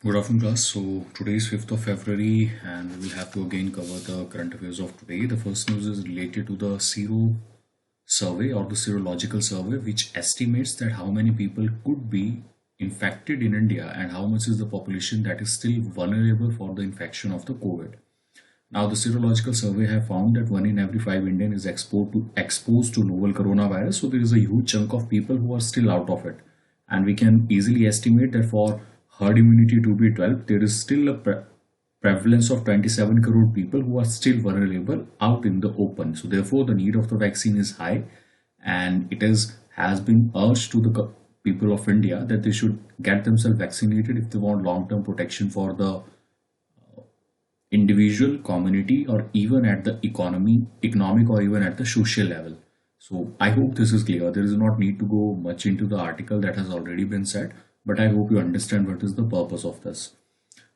Good afternoon, class. So today is 5th of February, and we will have to again cover the current affairs of today. The first news is related to the Sero survey or the serological survey, which estimates that how many people could be infected in India and how much is the population that is still vulnerable for the infection of the COVID. Now, the serological survey have found that 1 in every 5 Indian is exposed to novel coronavirus. So there is a huge chunk of people who are still out of it, and we can easily estimate that for herd immunity to be developed, there is still a prevalence of 27 crore people who are still vulnerable out in the open. So therefore, the need of the vaccine is high, and it is has been urged to the people of India that they should get themselves vaccinated if they want long-term protection for the individual, community, or even at the economic, or even at the social level. So I hope this is clear. There is not need to go much into the article that has already been said, but I hope you understand what is the purpose of this.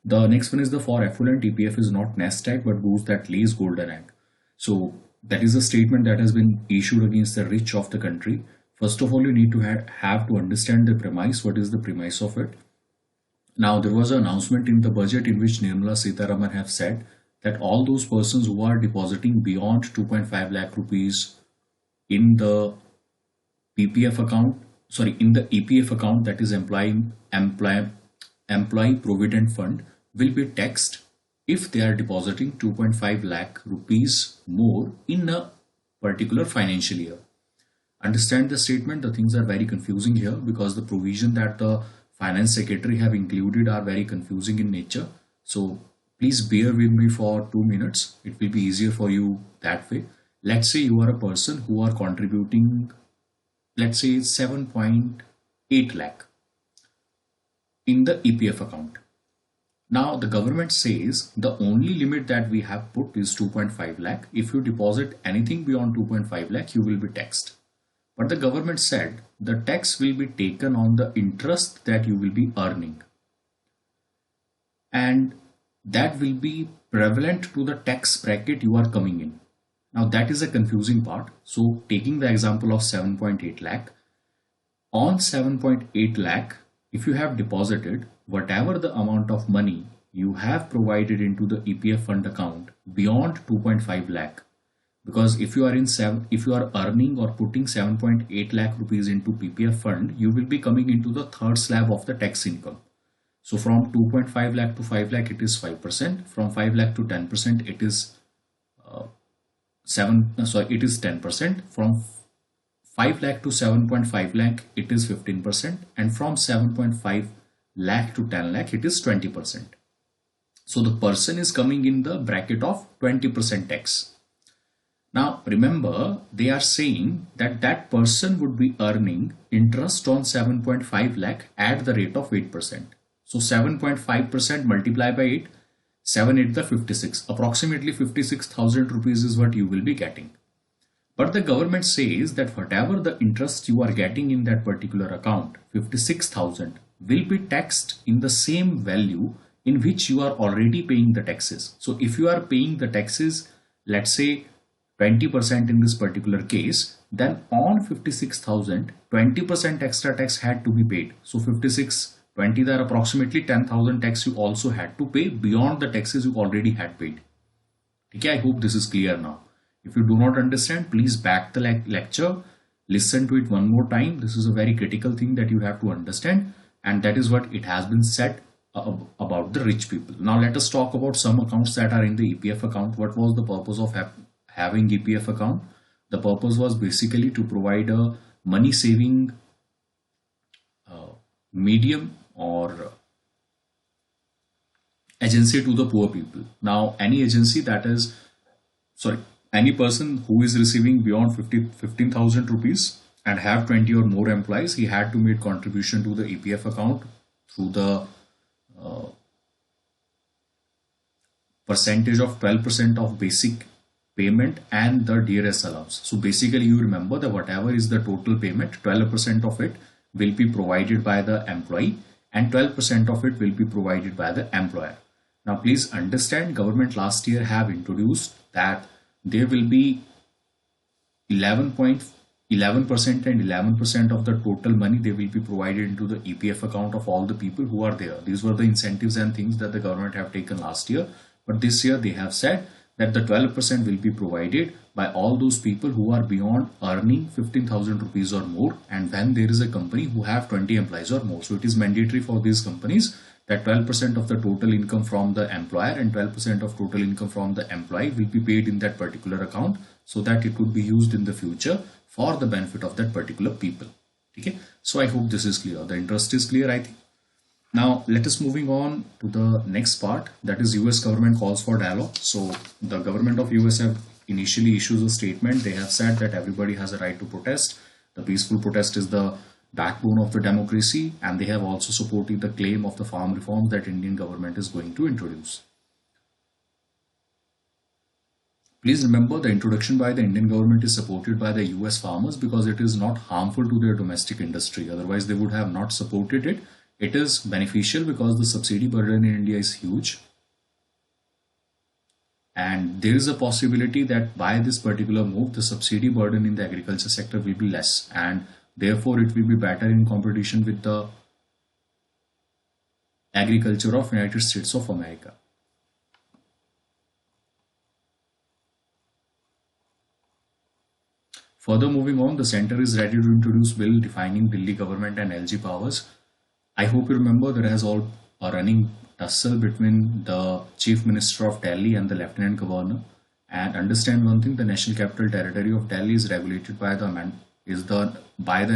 The next one is the for effluent EPF is not nest egg but goose that lays golden egg. So that is a statement that has been issued against the rich of the country. First of all, you need to have to understand the premise. What is the premise of it? Now, there was an announcement in the budget in which Nirmala Sitharaman have said that all those persons who are depositing beyond 2.5 lakh rupees in the PPF account, in the EPF account, that is employee provident fund, will be taxed if they are depositing 2.5 lakh rupees more in a particular financial year. Understand the statement. The things are very confusing here because the provision that the finance secretary have included are very confusing in nature. So please bear with me for 2 minutes. It will be easier for you that way. Let's say you are a person who are contributing, let's say 7.8 lakh in the EPF account. Now the government says the only limit that we have put is 2.5 lakh. If you deposit anything beyond 2.5 lakh, you will be taxed. But the government said the tax will be taken on the interest that you will be earning, and that will be prevalent to the tax bracket you are coming in. Now that is a confusing part. So taking the example of 7.8 lakh, on 7.8 lakh, if you have deposited whatever the amount of money you have provided into the EPF fund account beyond 2.5 lakh, because if you are earning or putting 7.8 lakh rupees into PPF fund, you will be coming into the third slab of the tax income. So from 2.5 lakh to 5 lakh, it is 5%. From 5 lakh to 10%, it is it is 10%. From 5 lakh to 7.5 lakh, it is 15%. And from 7.5 lakh to 10 lakh, it is 20%. So the person is coming in the bracket of 20% tax. Now remember, they are saying that that person would be earning interest on 7.5 lakh at the rate of 8%. So 7.5% multiplied by 8, 7 8 the 56, approximately 56,000 rupees is what you will be getting. But the government says that whatever the interest you are getting in that particular account, 56,000, will be taxed in the same value in which you are already paying the taxes. So if you are paying the taxes, let's say 20% in this particular case, then on 56,000, 20% extra tax had to be paid. So 56, 20, there are approximately 10,000 tax you also had to pay beyond the taxes you already had paid. Okay, I hope this is clear now. If you do not understand, please back the lecture, listen to it one more time. This is a very critical thing that you have to understand, and that is what it has been said about the rich people. Now let us talk about some accounts that are in the EPF account. What was the purpose of having EPF account? The purpose was basically to provide a money saving medium or agency to the poor people. Now any agency that is, any person who is receiving beyond 15,000 rupees and have 20 or more employees, he had to make contribution to the EPF account through the percentage of 12% of basic payment and the DRS allowance. So basically you remember that whatever is the total payment, 12% of it will be provided by the employee and 12% of it will be provided by the employer. Now please understand, government last year have introduced that there will be 11 11% and 11% of the total money they will be provided into the EPF account of all the people who are there. These were the incentives and things that the government have taken last year, but this year they have said that the 12% will be provided by all those people who are beyond earning 15,000 rupees or more, and when there is a company who have 20 employees or more. So it is mandatory for these companies that 12% of the total income from the employer and 12% of total income from the employee will be paid in that particular account, so that it could be used in the future for the benefit of that particular people. Okay, so I hope this is clear. The interest is clear, I think. Now let us moving on to the next part, that is US government calls for dialogue. So the government of US have initially issued a statement. They have said that everybody has a right to protest. The peaceful protest is the backbone of the democracy, and they have also supported the claim of the farm reforms that Indian government is going to introduce. Please remember, the introduction by the Indian government is supported by the US farmers because it is not harmful to their domestic industry. Otherwise, they would have not supported it. It is beneficial because the subsidy burden in India is huge. And there is a possibility that by this particular move, the subsidy burden in the agriculture sector will be less. And therefore, it will be better in competition with the agriculture of United States of America. Further moving on, the center is ready to introduce bill defining Delhi government and LG powers. I hope you remember there has all a running tussle between the Chief Minister of Delhi and the Lieutenant Governor. And understand one thing: the National Capital Territory of Delhi is regulated by the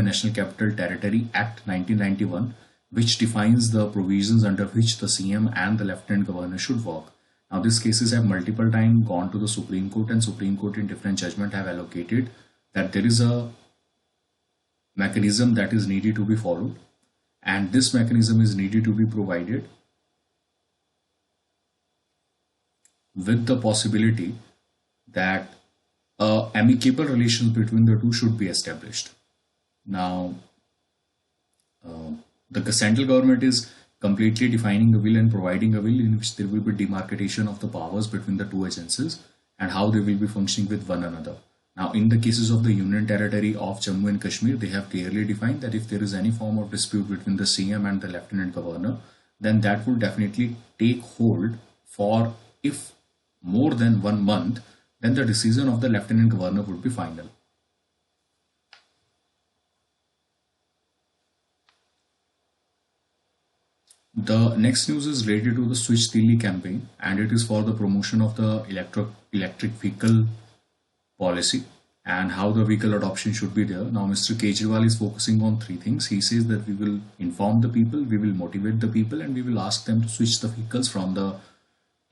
National Capital Territory Act 1991, which defines the provisions under which the CM and the Lieutenant Governor should work. Now, these cases have multiple times gone to the Supreme Court, and Supreme Court in different judgment have allocated that there is a mechanism that is needed to be followed, and this mechanism is needed to be provided with the possibility that amicable relations between the two should be established. Now, the central government is completely defining a will and providing a will in which there will be demarcation of the powers between the two agencies and how they will be functioning with one another. Now, in the cases of the Union Territory of Jammu and Kashmir, they have clearly defined that if there is any form of dispute between the CM and the Lieutenant Governor, then that will definitely take hold for, if more than 1 month, then the decision of the Lieutenant Governor would be final. The next news is related to the Switch Delhi campaign, and it is for the promotion of the electric vehicle policy and how the vehicle adoption should be there. Now, Mr. Kejriwal is focusing on 3 things. He says that we will inform the people, we will motivate the people, and we will ask them to switch the vehicles from the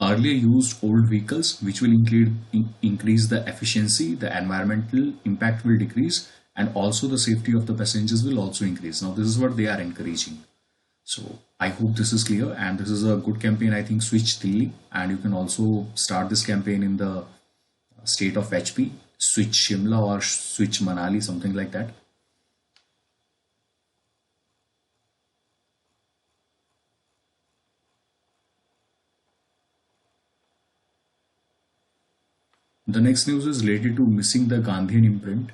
earlier used old vehicles, which will increase the efficiency, the environmental impact will decrease, and also the safety of the passengers will also increase. Now, this is what they are encouraging. So I hope this is clear, and this is a good campaign. I think Switch Delhi, and you can also start this campaign in the state of HP, Switch Shimla or Switch Manali, something like that. The next news is related to missing the Gandhian imprint.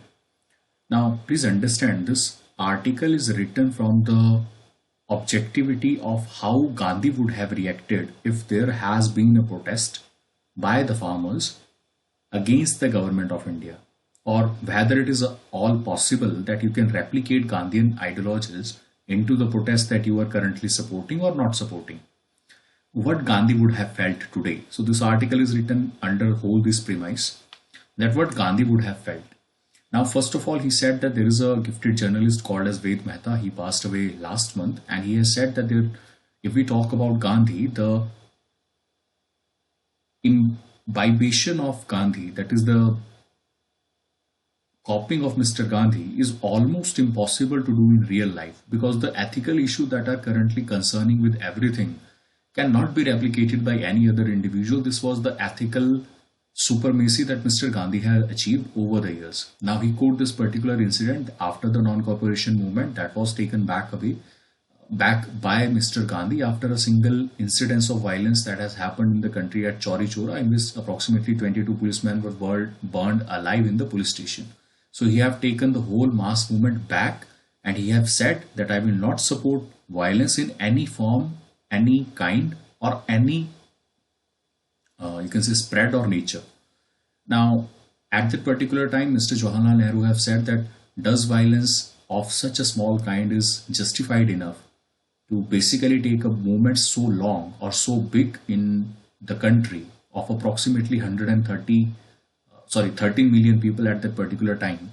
Now, please understand, this article is written from the objectivity of how Gandhi would have reacted if there has been a protest by the farmers against the government of India, or whether it is all possible that you can replicate Gandhian ideologies into the protest that you are currently supporting or not supporting. What Gandhi would have felt today. So this article is written under this premise that what Gandhi would have felt. Now, first of all, he said that there is a gifted journalist called as Ved Mehta. He passed away last month, and he has said that if we talk about Gandhi, the imbibation of Gandhi, that is the copying of Mr. Gandhi, is almost impossible to do in real life, because the ethical issues that are currently concerning with everything cannot be replicated by any other individual. This was the ethical supremacy that Mr. Gandhi had achieved over the years. Now, he quoted this particular incident after the non-cooperation movement that was taken back by Mr. Gandhi after a single incidence of violence that has happened in the country at Chauri Chora, in which approximately 22 policemen were burned alive in the police station. So he have taken the whole mass movement back, and he have said that I will not support violence in any form, any kind, or any you can say spread or nature. Now, at that particular time, Mr. Jawaharlal Nehru have said that does violence of such a small kind is justified enough to basically take a movement so long or so big in the country of approximately 13 million people at that particular time.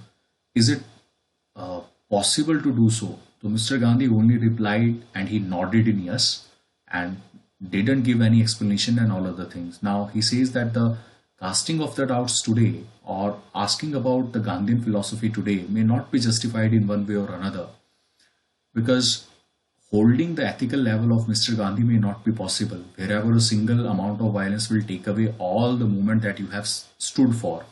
Is it possible to do so? So Mr. Gandhi only replied and he nodded in yes and didn't give any explanation and all other things. Now he says that the casting of the doubts today or asking about the Gandhian philosophy today may not be justified in one way or another, because holding the ethical level of Mr. Gandhi may not be possible wherever a single amount of violence will take away all the movement that you have stood for.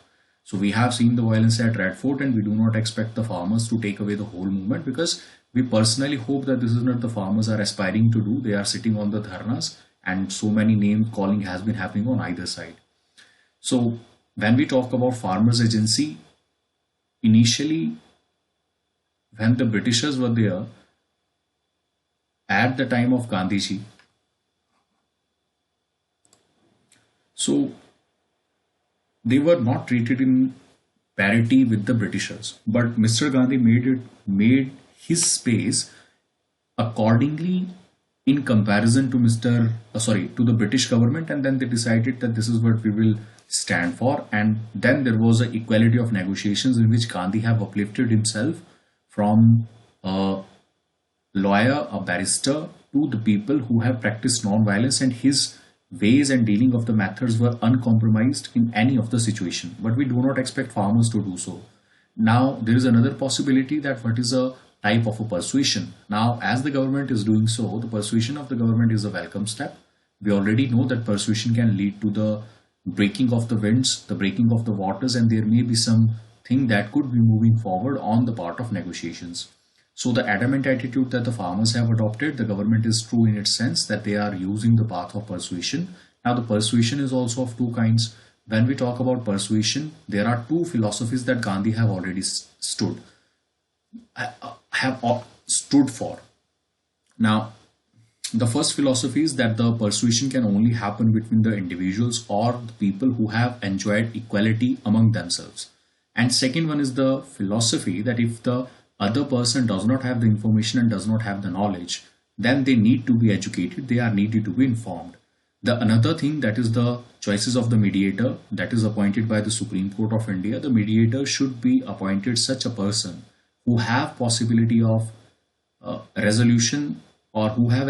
So we have seen the violence at Red Fort, and we do not expect the farmers to take away the whole movement, because we personally hope that this is not the farmers are aspiring to do. They are sitting on the dharnas, and so many name calling has been happening on either side. So when we talk about farmers agency, initially when the Britishers were there at the time of Gandhiji, so they were not treated in parity with the Britishers, but Mr. Gandhi made his space accordingly in comparison to to the British government, and then they decided that this is what we will stand for. And then there was an equality of negotiations in which Gandhi have uplifted himself from a lawyer, a barrister, to the people who have practiced non-violence, and his ways and dealing of the methods were uncompromised in any of the situation. But we do not expect farmers to do so. Now there is another possibility, that what is a type of a persuasion. Now as the government is doing so, the persuasion of the government is a welcome step. We already know that persuasion can lead to the breaking of the winds, the breaking of the waters, and there may be something that could be moving forward on the part of negotiations. So the adamant attitude that the farmers have adopted, the government is true in its sense that they are using the path of persuasion. Now the persuasion is also of two kinds. When we talk about persuasion, there are two philosophies that Gandhi have already stood for. Now the first philosophy is that the persuasion can only happen between the individuals or the people who have enjoyed equality among themselves. And second one is the philosophy that if the other person does not have the information and does not have the knowledge, then they need to be educated, they are needed to be informed. The another thing, that is the choices of the mediator that is appointed by the Supreme Court of India. The mediator should be appointed such a person who have possibility of resolution, or who have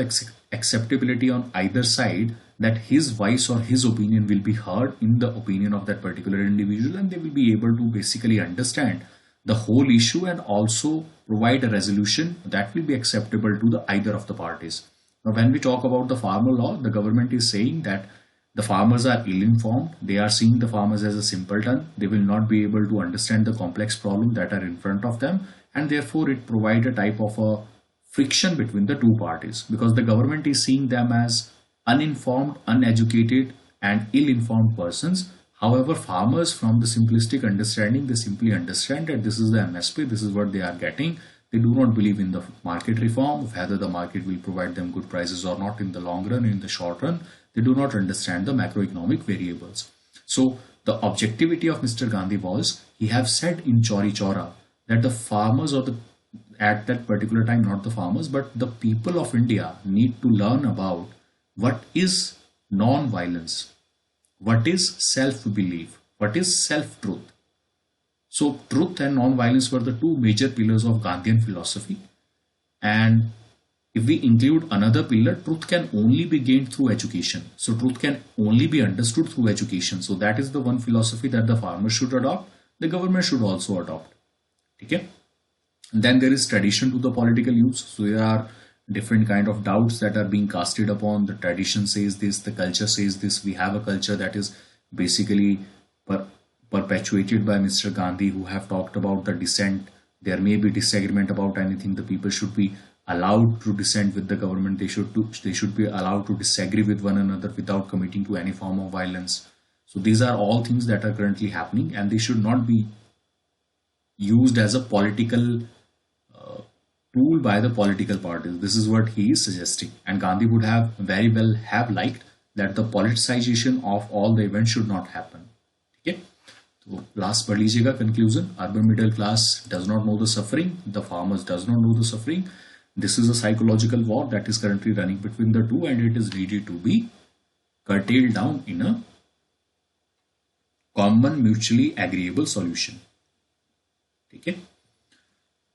acceptability on either side, that his voice or his opinion will be heard in the opinion of that particular individual, and they will be able to basically understand the whole issue and also provide a resolution that will be acceptable to the either of the parties. Now when we talk about the farmer law, the government is saying that the farmers are ill-informed, they are seeing the farmers as a simpleton, they will not be able to understand the complex problems that are in front of them, and therefore it provides a type of a friction between the two parties, because the government is seeing them as uninformed, uneducated and ill-informed persons. However, farmers, from the simplistic understanding, they simply understand that this is the MSP, this is what they are getting. They do not believe in the market reform, whether the market will provide them good prices or not in the long run, in the short run. They do not understand the macroeconomic variables. So the objectivity of Mr. Gandhi was, he have said in Chauri Chaura that the farmers, or the at that particular time, not the farmers, but the people of India need to learn about what is non-violence, what is self-belief, what is self-truth. So truth and non-violence were the two major pillars of Gandhian philosophy. And if we include another pillar, truth can only be gained through education. So truth can only be understood through education. So that is the one philosophy that the farmers should adopt. The government should also adopt. Okay? Then there is tradition to the political use. So there are different kind of doubts that are being casted upon. The tradition says this, the culture says this. We have a culture that is basically perpetuated by Mr. Gandhi, who have talked about the dissent. There may be disagreement about anything. The people should be allowed to dissent with the government. They should be allowed to disagree with one another without committing to any form of violence. So these are all things that are currently happening, and they should not be used as a political tool by the political parties. This is what he is suggesting, and Gandhi would have very well have liked that the politicization of all the events should not happen. Okay. So last पढ़ लीजिएगा conclusion. Urban middle class does not know the suffering. The farmers does not know the suffering. This is a psychological war that is currently running between the two, and it is ready to be curtailed down in a common mutually agreeable solution. Okay.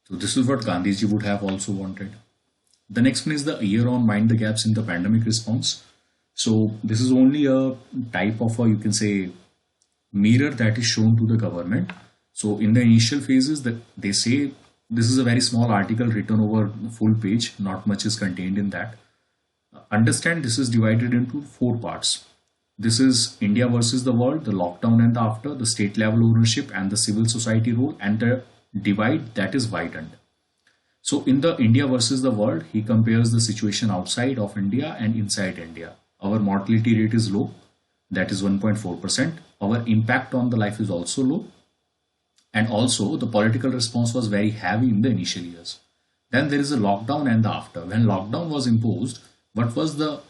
So this is what Gandhiji would have also wanted. The next one is the year on mind the gaps in the pandemic response. So this is only a type of a, you can say, mirror that is shown to the government. So in the initial phases, that they say, this is a very small article written over full page, not much is contained in that. Understand this is divided into 4 parts. This is India versus the world, the lockdown and the after, the state level ownership and the civil society role, and the divide that is widened. So in the India versus the world, he compares the situation outside of India and inside India. Our mortality rate is low, that is 1.4%. Our impact on the life is also low. And also the political response was very heavy in the initial years. Then there is a lockdown and the after. When lockdown was imposed, what was the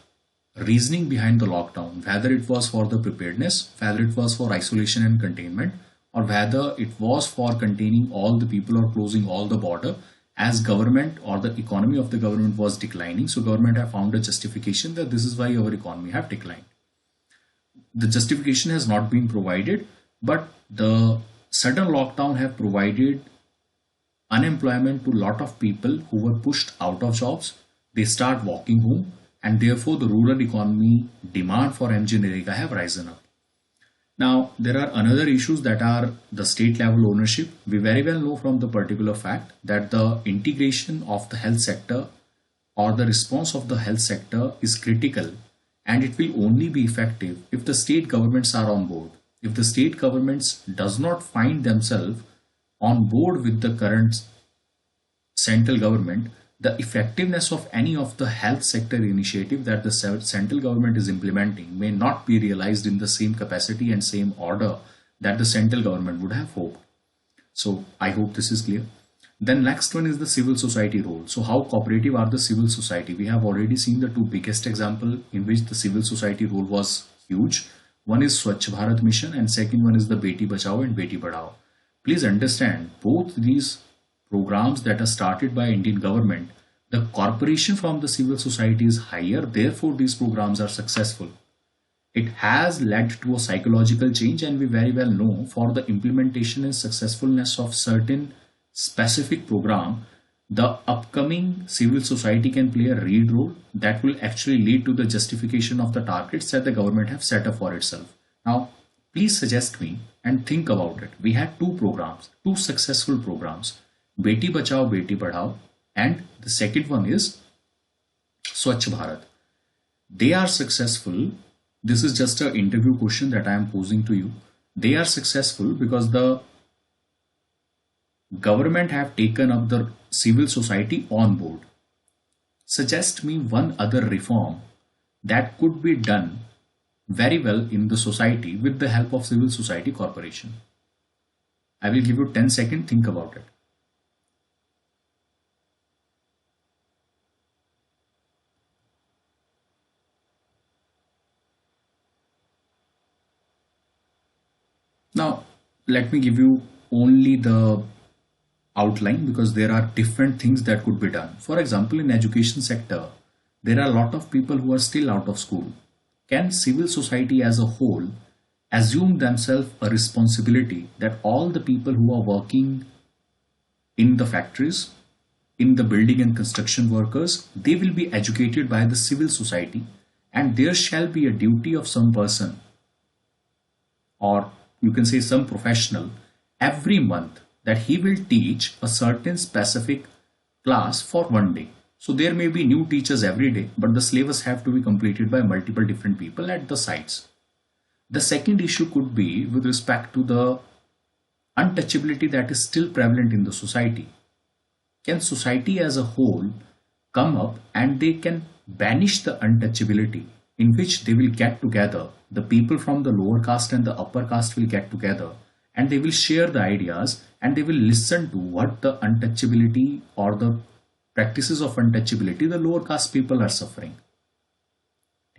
reasoning behind the lockdown? Whether it was for the preparedness, whether it was for isolation and containment, or whether it was for containing all the people or closing all the border, as government or the economy of the government was declining. So government have found a justification that this is why our economy have declined. The justification has not been provided, but the sudden lockdown have provided unemployment to a lot of people who were pushed out of jobs. They start walking home, and therefore the rural economy demand for MG Narega have risen up. Now, there are another issues that are the state level ownership. We very well know from the particular fact that the integration of the health sector or the response of the health sector is critical, and it will only be effective if the state governments are on board. If the state governments does not find themselves on board with the current central government, the effectiveness of any of the health sector initiative that the central government is implementing may not be realized in the same capacity and same order that the central government would have hoped. So I hope this is clear. Then next one is the civil society role. So how cooperative are the civil society? We have already seen the 2 biggest example in which the civil society role was huge. One is Swachh Bharat Mission and second one is the Beti Bachao and Beti Padhao. Please understand, both these programs that are started by Indian government, the corporation from the civil society is higher, therefore these programs are successful. It has led to a psychological change, and we very well know for the implementation and successfulness of certain specific program, the upcoming civil society can play a lead role that will actually lead to the justification of the targets that the government have set up for itself. Now, please suggest me and think about it. We had 2 programs, 2 successful programs. Beti Bachao, Beti Padhao, and the second one is Swachh Bharat. They are successful. This is just an interview question that I am posing to you. They are successful because the government have taken up the civil society on board. Suggest me one other reform that could be done very well in the society with the help of civil society corporation. I will give you 10 seconds, think about it. Now, let me give you only the outline because there are different things that could be done. For example, in education sector, there are a lot of people who are still out of school. Can civil society as a whole assume themselves a responsibility that all the people who are working in the factories, in the building and construction workers, they will be educated by the civil society, and there shall be a duty of some person, or you can say some professional, every month that he will teach a certain specific class for one day. So there may be new teachers every day, but the syllabus have to be completed by multiple different people at the sites. The second issue could be with respect to the untouchability that is still prevalent in the society. Can society as a whole come up and they can banish the untouchability, in which they will get together, the people from the lower caste and the upper caste will get together, and they will share the ideas, and they will listen to what the untouchability or the practices of untouchability the lower caste people are suffering.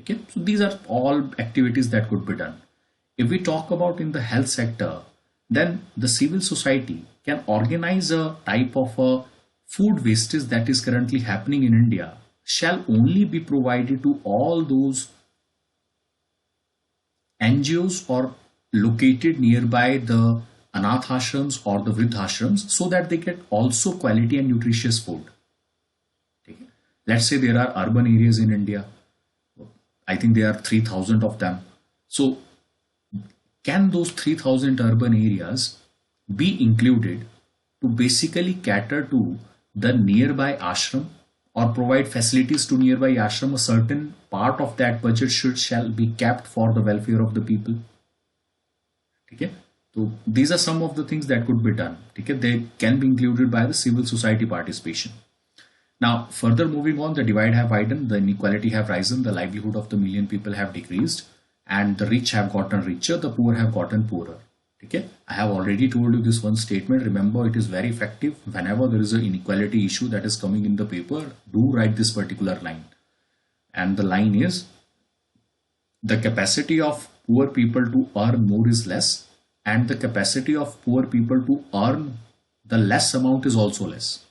Okay, so these are all activities that could be done. If we talk about in the health sector, then the civil society can organize a type of a food wastage that is currently happening in India shall only be provided to all those NGOs or located nearby the anath ashrams or the vridhashrams, so that they get also quality and nutritious food. Okay. Let's say there are urban areas in India. I think there are 3,000 of them. So can those 3,000 urban areas be included to basically cater to the nearby ashram or provide facilities to nearby ashram? A certain part of that budget shall be kept for the welfare of the people. Okay, so these are some of the things that could be done. Okay, they can be included by the civil society participation. Now, further moving on, the divide have widened, the inequality have risen, the livelihood of the million people have decreased, and the rich have gotten richer, the poor have gotten poorer. Okay, I have already told you this one statement. Remember, it is very effective. Whenever there is an inequality issue that is coming in the paper, do write this particular line. And the line is, the capacity of poor people to earn more is less, and the capacity of poor people to earn the less amount is also less.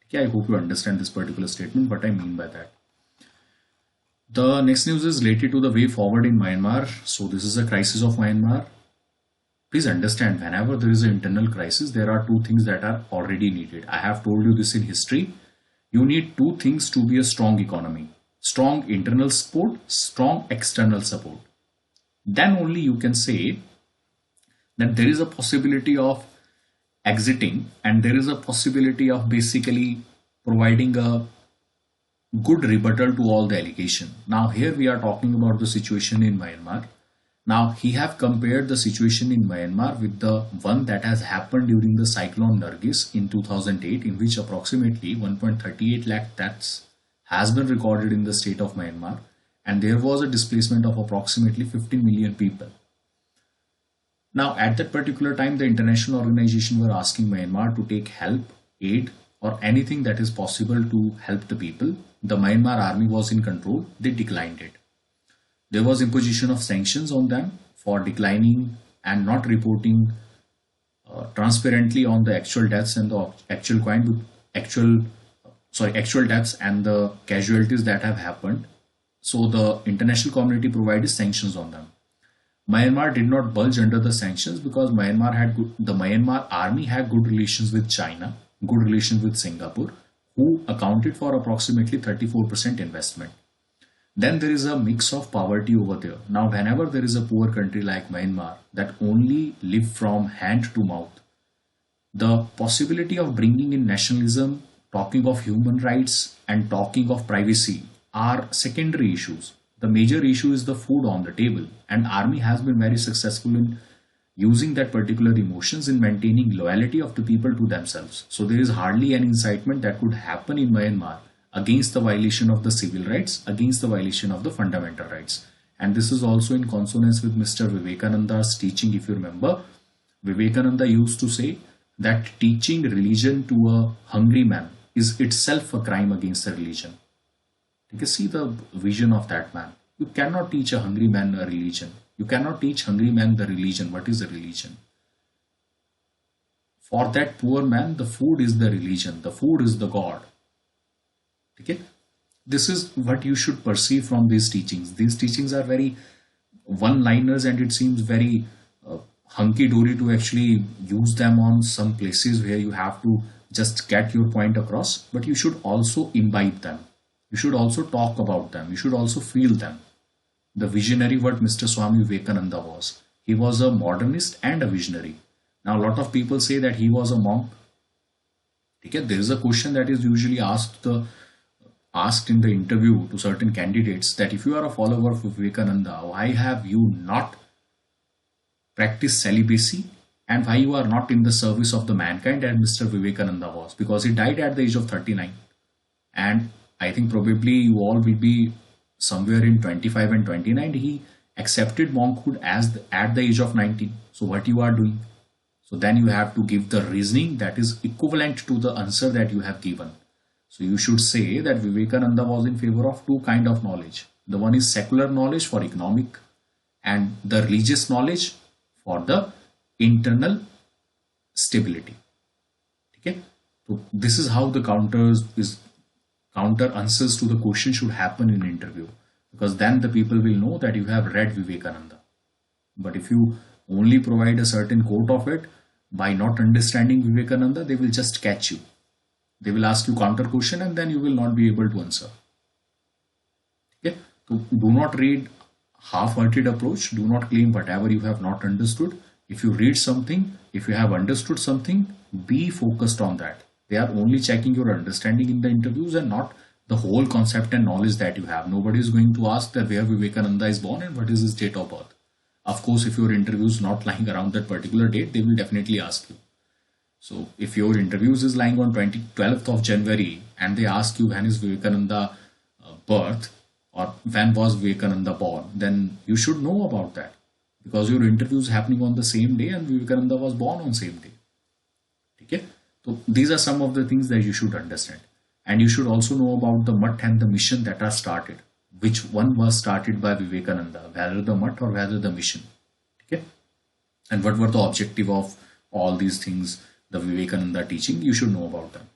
Okay, I hope you understand this particular statement, what I mean by that. The next news is related to the way forward in Myanmar. So this is a crisis of Myanmar. Please understand, whenever there is an internal crisis, there are two things that are already needed. I have told you this in history. You need two things to be a strong economy: strong internal support, strong external support. Then only you can say that there is a possibility of exiting, and there is a possibility of basically providing a good rebuttal to all the allegation. Now here we are talking about the situation in Myanmar. Now he have compared the situation in Myanmar with the one that has happened during the cyclone Nargis in 2008, in which approximately 1.38 lakh deaths has been recorded in the state of Myanmar, and there was a displacement of approximately 15 million people. Now at that particular time, the international organization were asking Myanmar to take help, aid, or anything that is possible to help the people. The Myanmar army was in control. They declined it. There was imposition of sanctions on them for declining and not reporting transparently on the actual deaths and the actual deaths and the casualties that have happened. So the international community provided sanctions on them. Myanmar did not budge under the sanctions because the Myanmar army had good relations with China, good relations with Singapore, who accounted for approximately 34% investment. Then there is a mix of poverty over there. Now whenever there is a poor country like Myanmar that only live from hand to mouth, the possibility of bringing in nationalism, talking of human rights, and talking of privacy are secondary issues. The major issue is the food on the table, and army has been very successful in using that particular emotions in maintaining loyalty of the people to themselves. So there is hardly any incitement that could happen in Myanmar against the violation of the civil rights, against the violation of the fundamental rights. And this is also in consonance with Mr. Vivekananda's teaching. If you remember, Vivekananda used to say that teaching religion to a hungry man is itself a crime against the religion. You can see the vision of that man. You cannot teach a hungry man a religion. You cannot teach hungry man the religion. What is a religion? For that poor man, the food is the religion. The food is the God. Okay? This is what you should perceive from these teachings. These teachings are very one-liners, and it seems very hunky-dory to actually use them on some places where you have to just get your point across. But you should also imbibe them. You should also talk about them. You should also feel them. The visionary what Mr. Swami Vivekananda was. He was a modernist and a visionary. Now a lot of people say that he was a monk. Okay, there is a question that is usually asked in the interview to certain candidates, that if you are a follower of Vivekananda, why have you not practiced celibacy, and why you are not in the service of the mankind as Mr. Vivekananda was? Because he died at the age of 39, and I think probably you all will be somewhere in 25 and 29. He accepted monkhood at the age of 19. So what you are doing? So then you have to give the reasoning that is equivalent to the answer that you have given. So you should say that Vivekananda was in favor of two kind of knowledge. The one is secular knowledge for economic, and the religious knowledge for the internal stability. Okay, so this is how the counter answers to the question should happen in interview, because then the people will know that you have read Vivekananda. But if you only provide a certain quote of it, by not understanding Vivekananda, they will just catch you. They will ask you counter question and then you will not be able to answer. Okay? So do not read half-hearted approach. Do not claim whatever you have not understood. If you read something, if you have understood something, be focused on that. They are only checking your understanding in the interviews and not the whole concept and knowledge that you have. Nobody is going to ask that where Vivekananda is born and what is his date of birth. Of course, if your interview is not lying around that particular date, they will definitely ask you. So if your interviews is lying on 12th of January and they ask you when is Vivekananda birth or when was Vivekananda born, then you should know about that, because your interview is happening on the same day and Vivekananda was born on same day. Okay? So these are some of the things that you should understand. And you should also know about the Math and the mission that are started. Which one was started by Vivekananda, whether the Math or whether the mission. Okay? And what were the objective of all these things, the Vivekananda teaching, you should know about them.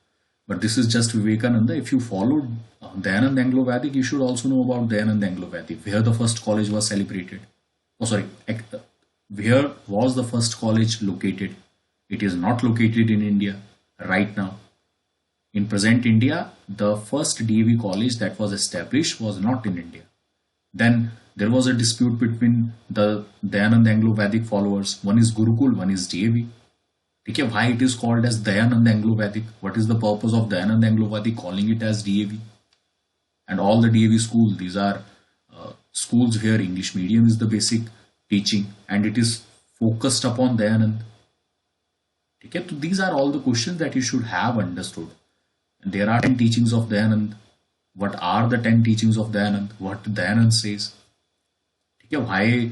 But this is just Vivekananda. If you followed Dayanand Anglo-Vedic, you should also know about Dayanand Anglo-Vedic, where the first college was celebrated. Where was the first college located? It is not located in India right now. In present India, the first DAV college that was established was not in India. Then there was a dispute between the Dayanand Anglo-Vedic followers. One is Gurukul, one is DAV. Okay, why it is called as Dayanand Anglo-Vedic? What is the purpose of Dayanand Anglo-Vedic calling it as DAV? And all the DAV schools, these are schools where English medium is the basic teaching and it is focused upon Dayanand. Okay, so these are all the questions that you should have understood. There are 10 teachings of Dayanand. What are the 10 teachings of Dayanand? What Dayanand says? Okay, why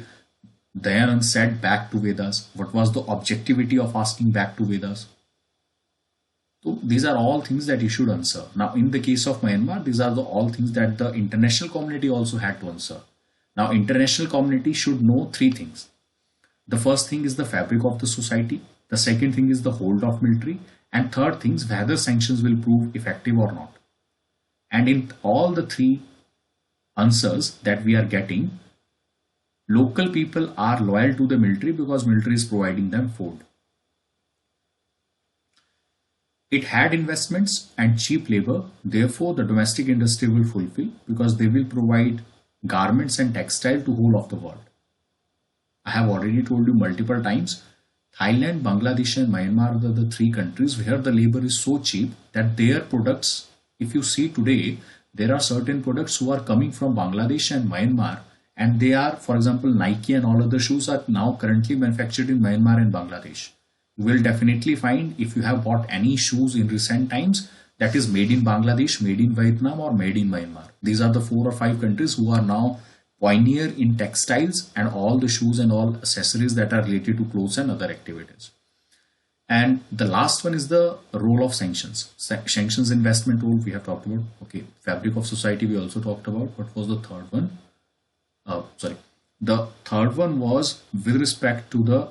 Dayanand said back to Vedas? What was the objectivity of asking back to Vedas? So these are all things that you should answer. Now in the case of Myanmar, these are all things that the international community also had to answer. Now international community should know three things. The first thing is the fabric of the society. The second thing is the hold of military. And third things, whether sanctions will prove effective or not. And in all the three answers that we are getting, local people are loyal to the military because military is providing them food. It had investments and cheap labor, therefore the domestic industry will fulfill because they will provide garments and textile to whole of the world. I have already told you multiple times, Thailand, Bangladesh and Myanmar are the three countries where the labor is so cheap that their products, if you see today, there are certain products who are coming from Bangladesh and Myanmar and they are, for example, Nike and all other shoes are now currently manufactured in Myanmar and Bangladesh. You will definitely find if you have bought any shoes in recent times that is made in Bangladesh, made in Vietnam or made in Myanmar. These are the 4 or 5 countries who are now pioneer in textiles and all the shoes and all accessories that are related to clothes and other activities. And the last one is the role of sanctions. Sanctions investment role we have talked about. Okay, fabric of society we also talked about. What was the third one? The third one was with respect to the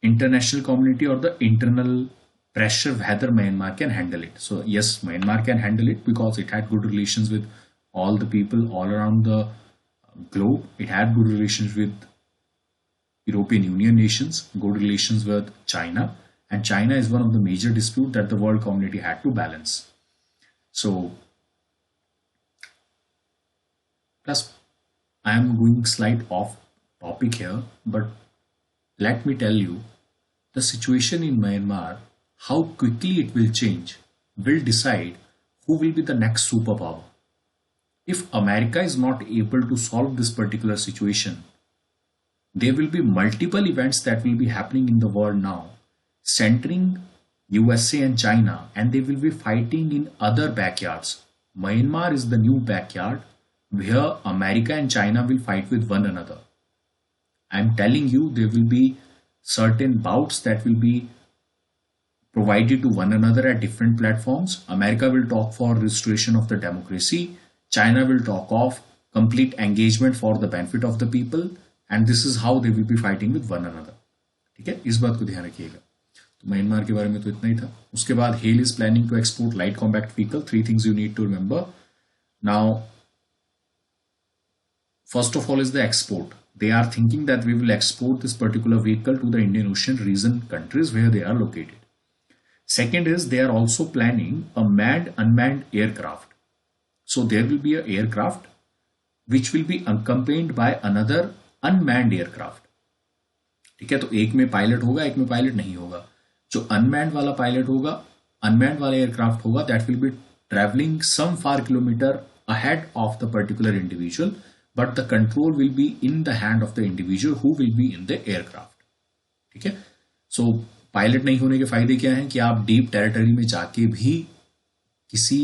international community or the internal pressure whether Myanmar can handle it. So yes, Myanmar can handle it because it had good relations with all the people all around the globe. It had good relations with European Union nations, good relations with China, and China is one of the major disputes that the world community had to balance. So, plus I am going slight off topic here, but let me tell you, the situation in Myanmar, how quickly it will change, will decide who will be the next superpower. If America is not able to solve this particular situation, there will be multiple events that will be happening in the world now, centering USA and China, and they will be fighting in other backyards. Myanmar is the new backyard where America and China will fight with one another. I'm telling you, there will be certain bouts that will be provided to one another at different platforms. America will talk for restoration of the democracy. China will talk of complete engagement for the benefit of the people. And this is how they will be fighting with one another. ठीक है, इस बात को ध्यान रखिएगा. तो Myanmar के बारे में तो इतना ही था. उसके बाद HAL is planning to export light compact vehicle. 3 things you need to remember. Now, first of all is the export. They are thinking that we will export this particular vehicle to the Indian Ocean region countries where they are located. Second is they are also planning a manned unmanned aircraft. So there will be an aircraft which will be accompanied by another unmanned aircraft. ठीक है, तो एक में pilot होगा, एक में pilot नहीं होगा. जो अनमैन्ड वाला पायलट होगा, अनमैन्ड वाला एयरक्राफ्ट होगा, that will be travelling some far kilometre ahead of the particular individual, but the control will be in the hand of the individual who will be in the aircraft. ठीक है, सो pilot नहीं होने के फायदे क्या हैं कि आप डीप टेरिटरी में जाके भी किसी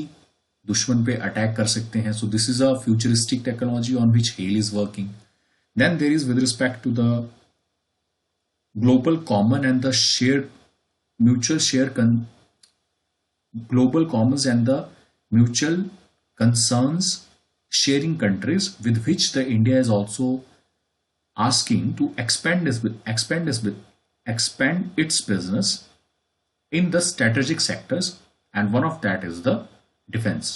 दुश्मन पे अटैक कर सकते हैं. So this is a futuristic technology on which HAL is working. Then there is with respect to the global common and the shared mutual share global commons and the mutual concerns sharing countries with which the India is also asking to expand its business in the strategic sectors, and one of that is the defense.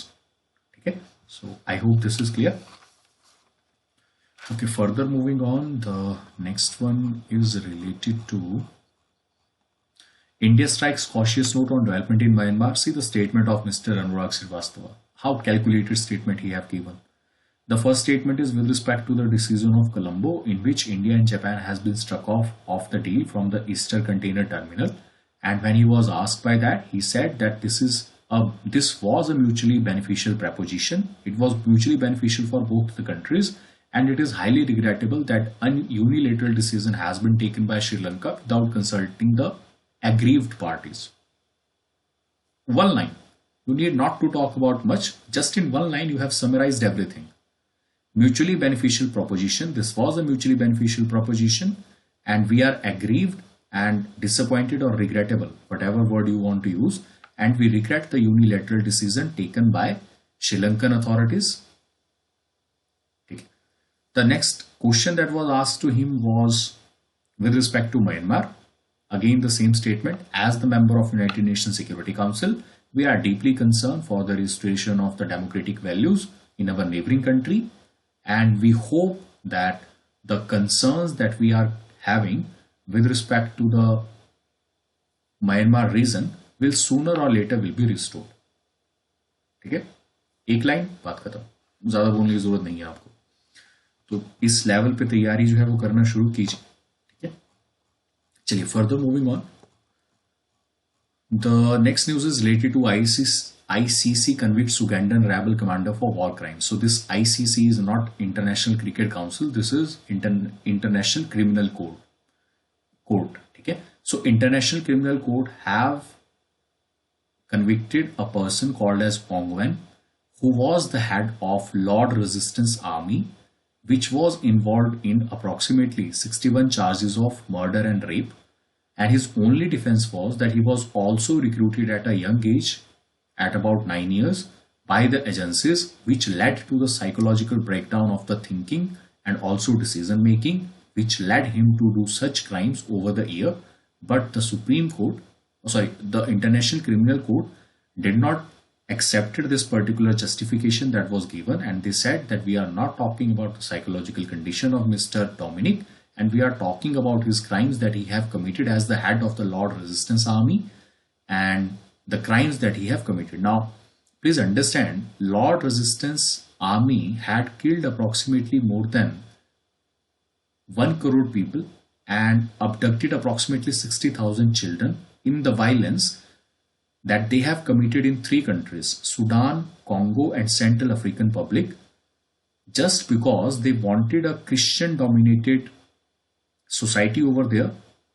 Okay, so I hope this is clear. Okay, further moving on, the next one is related to India strikes cautious note on development in Myanmar. See the statement of Mr. Anurag Srivastava. How calculated statement he have given. The first statement is with respect to the decision of Colombo, in which India and Japan has been struck off the deal from the Eastern Container Terminal. And when he was asked by that, he said that this was a mutually beneficial proposition. It was mutually beneficial for both the countries. And it is highly regrettable that a unilateral decision has been taken by Sri Lanka without consulting the aggrieved parties. One line. You need not to talk about much. Just in one line, you have summarized everything. Mutually beneficial proposition. This was a mutually beneficial proposition, and we are aggrieved and disappointed or regrettable, whatever word you want to use, and we regret the unilateral decision taken by Sri Lankan authorities. The next question that was asked to him was with respect to Myanmar. Again, the same statement. As the member of United Nations Security Council, we are deeply concerned for the restoration of the democratic values in our neighboring country, and we hope that the concerns that we are having with respect to the Myanmar region will sooner or later will be restored. ठीक है, एक line, बात खत्म. ज्यादा बोलने की जरूरत नहीं है आपको. तो इस लेवल पे तैयारी जो है वो करना शुरू कीजिए. ठीक है, चलिए further moving on. The next news is related to ICC convicts Ugandan rebel commander for war crimes. So this ICC is not International Cricket Council. This is International Criminal Court. ठीक है, so International Criminal Court have convicted a person called as Ong Wen, who was the head of Lord Resistance Army, which was involved in approximately 61 charges of murder and rape, and his only defense was that he was also recruited at a young age, at about 9 years, by the agencies, which led to the psychological breakdown of the thinking and also decision making, which led him to do such crimes over the year. But the the International Criminal Court did not accepted this particular justification that was given, and they said that we are not talking about the psychological condition of Mr. Dominic, and we are talking about his crimes that he have committed as the head of the Lord Resistance Army and the crimes that he have committed. Now, please understand, Lord Resistance Army had killed approximately more than 1 crore people and abducted approximately 60,000 children in the violence that they have committed in 3 countries, Sudan, Congo, and Central African Republic, just because they wanted a Christian-dominated society over there,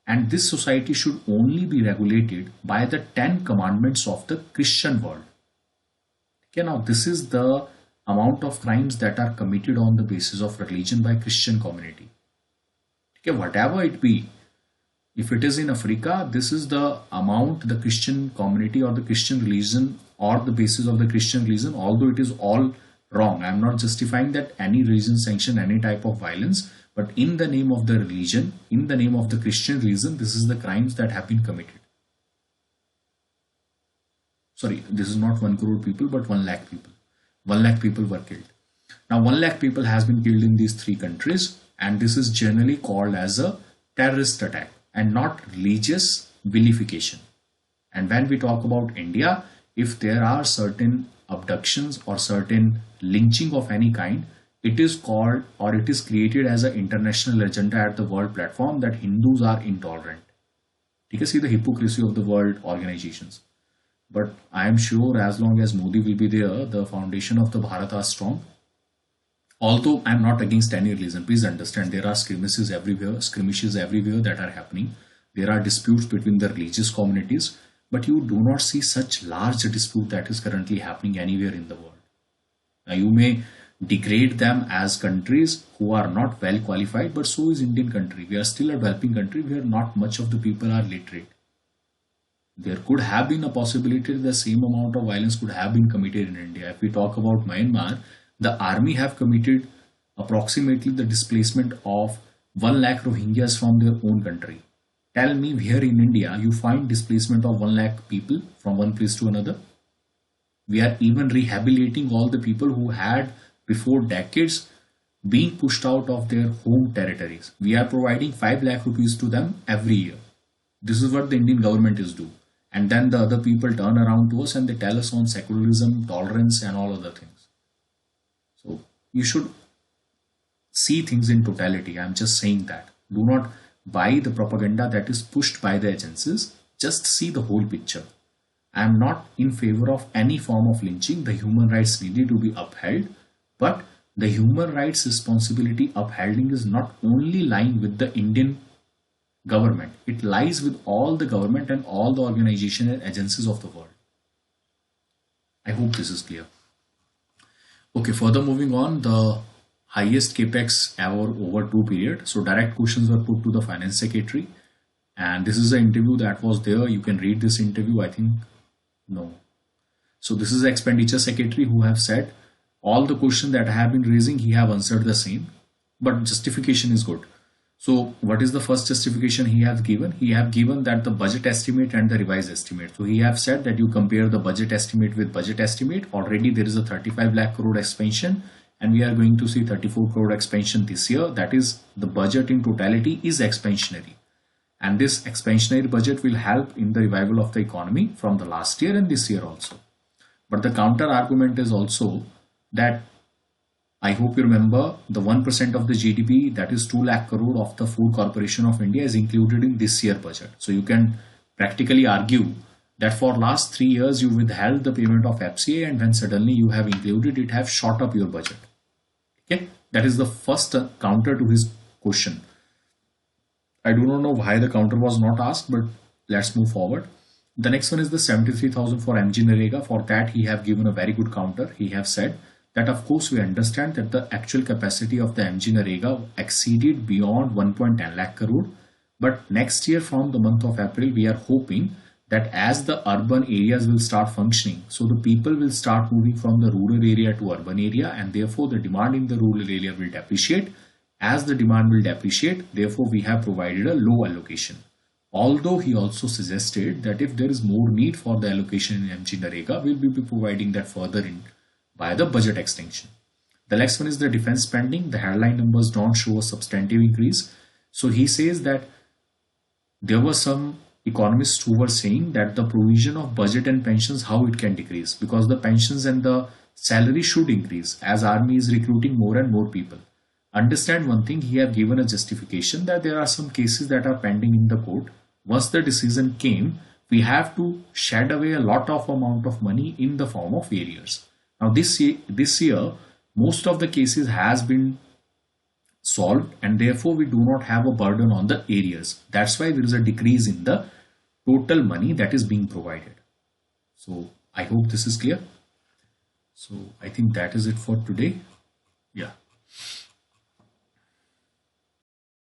and this society should only be regulated by the 10 commandments of the Christian world. Okay, now this is the amount of crimes that are committed on the basis of religion by Christian community. Okay, whatever it be, if it is in Africa, this is the amount the Christian community or the Christian religion or the basis of the Christian religion, although it is all wrong. I am not justifying that any religion sanction any type of violence, but in the name of the religion, in the name of the Christian religion, this is the crimes that have been committed. Sorry, this is not 1 crore people, but 1 lakh people. 1 lakh people were killed. Now 1 lakh people has been killed in these 3 countries, and this is generally called as a terrorist attack and not religious vilification. And when we talk about India, if there are certain abductions or certain lynching of any kind, it is called or it is created as an international agenda at the world platform that Hindus are intolerant. You can see the hypocrisy of the world organizations. But I am sure as long as Modi will be there, the foundation of the Bharat are strong. Although I am not against any religion, please understand there are skirmishes everywhere that are happening. There are disputes between the religious communities, but you do not see such large dispute that is currently happening anywhere in the world. Now you may degrade them as countries who are not well qualified, but so is Indian country. We are still a developing country where not much of the people are literate. There could have been a possibility that the same amount of violence could have been committed in India. If we talk about Myanmar, the army have committed approximately the displacement of 1 lakh Rohingyas from their own country. Tell me where in India you find displacement of 1 lakh people from one place to another. We are even rehabilitating all the people who had before decades being pushed out of their home territories. We are providing 5 lakh rupees to them every year. This is what the Indian government is doing. And then the other people turn around to us and they tell us on secularism, tolerance and all other things. So you should see things in totality. I'm just saying that. Do not buy the propaganda that is pushed by the agencies. Just see the whole picture. I am not in favor of any form of lynching. The human rights needed to be upheld. But the human rights responsibility upholding is not only lying with the Indian government. It lies with all the government and all the organizations and agencies of the world. I hope this is clear. Okay, further moving on, the highest capex ever over 2 period. So direct questions were put to the finance secretary, and this is the interview that was there. You can read this interview. I think no. So this is the expenditure secretary who have said all the questions that I have been raising. He have answered the same, but justification is good. So what is the first justification he has given? He have given that the budget estimate and the revised estimate. So he have said that you compare the budget estimate with budget estimate. Already there is a 35 lakh crore expansion and we are going to see 34 crore expansion this year. That is, the budget in totality is expansionary. And this expansionary budget will help in the revival of the economy from the last year and this year also. But the counter argument is also that I hope you remember the 1% of the GDP, that is 2 lakh crore of the Food Corporation of India, is included in this year budget. So you can practically argue that for last 3 years you withheld the payment of FCA and when suddenly you have included it, have shot up your budget. Okay, that is the first counter to his question. I do not know why the counter was not asked, but let's move forward. The next one is the 73,000 for MG Narega. For that he have given a very good counter. He have said that of course we understand that the actual capacity of the MG Narega exceeded beyond 1.10 lakh crore. But next year from the month of April, we are hoping that as the urban areas will start functioning, so the people will start moving from the rural area to urban area, and therefore the demand in the rural area will depreciate. As the demand will depreciate, therefore we have provided a low allocation. Although he also suggested that if there is more need for the allocation in MG Narega, we will be providing that further in by the budget extension. The next one is the defense spending. The headline numbers don't show a substantive increase. So he says that there were some economists who were saying that the provision of budget and pensions, how it can decrease, because the pensions and the salary should increase as army is recruiting more and more people. Understand one thing, he have given a justification that there are some cases that are pending in the court. Once the decision came, we have to shed away a lot of amount of money in the form of arrears. Now this year, most of the cases has been solved and therefore we do not have a burden on the arrears. That's why there is a decrease in the total money that is being provided. So I hope this is clear. So I think that is it for today. Yeah.